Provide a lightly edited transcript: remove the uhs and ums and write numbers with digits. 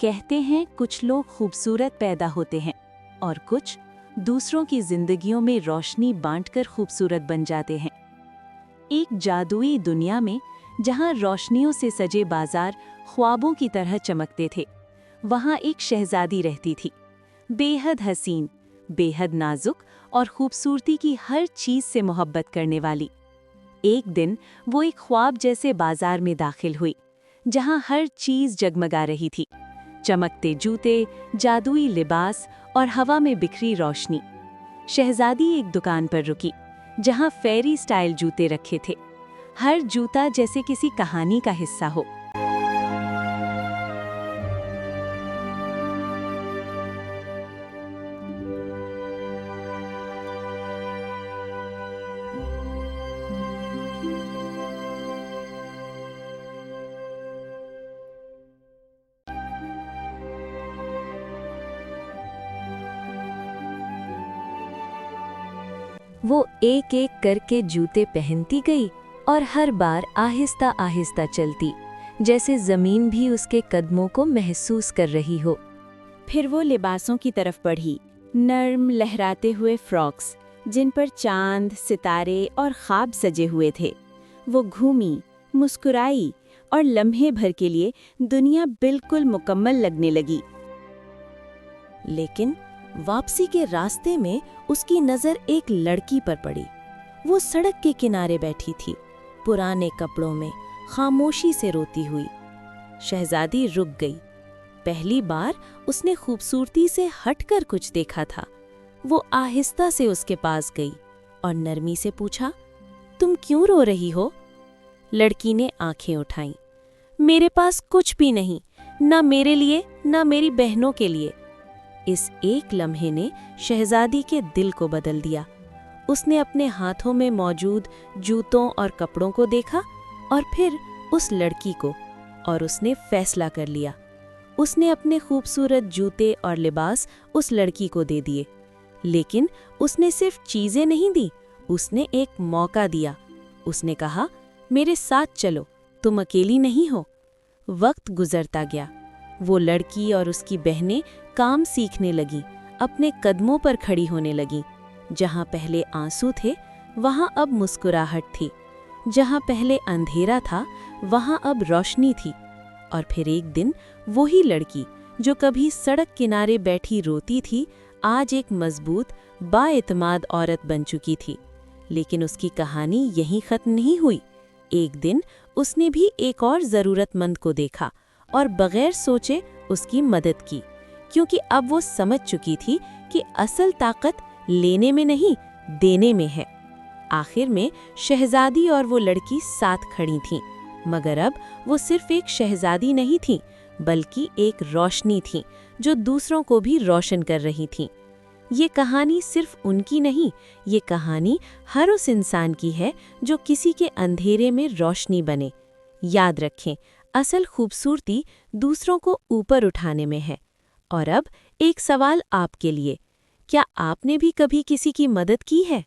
कहते हैं कुछ लोग खूबसूरत पैदा होते हैं और कुछ दूसरों की जिंदगियों में रोशनी बांटकर खूबसूरत बन जाते हैं। एक जादुई दुनिया में जहां रोशनियों से सजे बाजार ख्वाबों की तरह चमकते थे, वहां एक शहजादी रहती थी, बेहद हसीन, बेहद नाजुक और खूबसूरती की हर चीज से मोहब्बत करने वाली। एक दिन वो एक ख्वाब जैसे बाजार में दाखिल हुई, जहां हर चीज जगमगा रही थी, चमकते जूते, जादुई लिबास और हवा में बिखरी रोशनी। शहजादी एक दुकान पर रुकी, जहां फेरी स्टाइल जूते रखे थे, हर जूता जैसे किसी कहानी का हिस्सा हो। वो एक एक करके जूते पहनती गई और हर बार आहिस्ता आहिस्ता चलती, जैसे जमीन भी उसके कदमों को महसूस कर रही हो। फिर वो लिबासों की तरफ बढ़ी, नर्म लहराते हुए फ्रॉक्स, जिन पर चांद, सितारे और ख्वाब सजे हुए थे। वो घूमी, मुस्कुराई और लम्हे भर के लिए दुनिया बिल्कुल मुकम्मल लगने लगी। लेकिन वापसी के रास्ते में उसकी नज़र एक लड़की पर पड़ी। वो सड़क के किनारे बैठी थी, पुराने कपड़ों में, खामोशी से रोती हुई। शहजादी रुक गई। पहली बार उसने खूबसूरती से हटकर कुछ देखा था। वो आहिस्ता से उसके पास गई और नरमी से पूछा, तुम क्यों रो रही हो? लड़की ने आंखें उठाईं। मेरे पास कुछ भी नहीं, ना मेरे लिए, ना मेरी बहनों के लिए। इस एक लम्हे ने शहजादी के दिल को बदल दिया। उसने अपने हाथों में मौजूद जूतों और कपड़ों को देखा और फिर उस लड़की को, और उसने फैसला कर लिया। उसने अपने खूबसूरत जूते और लिबास उस लड़की को दे दिए। लेकिन उसने सिर्फ चीजें नहीं दी, उसने एक मौका दिया। उसने कहा, मेरे साथ चलो, तुम अकेली नहीं हो। वक्त गुजरता गया। वो लड़की और उसकी बहनें काम सीखने लगीं, अपने कदमों पर खड़ी होने लगीं। जहाँ पहले आंसू थे, वहाँ अब मुस्कुराहट थी। जहाँ पहले अंधेरा था, वहाँ अब रोशनी थी। और फिर एक दिन वही लड़की जो कभी सड़क किनारे बैठी रोती थी, आज एक मजबूत, बाएतमाद औरत बन चुकी थी। लेकिन उसकी कहानी यहीं खत्म नहीं हुई। एक दिन उसने भी एक और ज़रूरतमंद को देखा और बगैर सोचे उसकी मदद की, क्योंकि अब वो समझ चुकी थी कि असल ताकत लेने में नहीं, देने में है। आखिर में शहजादी और वो लड़की साथ खड़ी थीं, मगर अब वो सिर्फ एक शहजादी नहीं थी, बल्कि एक रोशनी थी जो दूसरों को भी रोशन कर रही थी। ये कहानी सिर्फ उनकी नहीं, ये कहानी हर उस इंसान की है जो किसी के अंधेरे में रोशनी बने। याद रखें, असल खूबसूरती दूसरों को ऊपर उठाने में है। और अब एक सवाल आपके लिए, क्या आपने भी कभी किसी की मदद की है?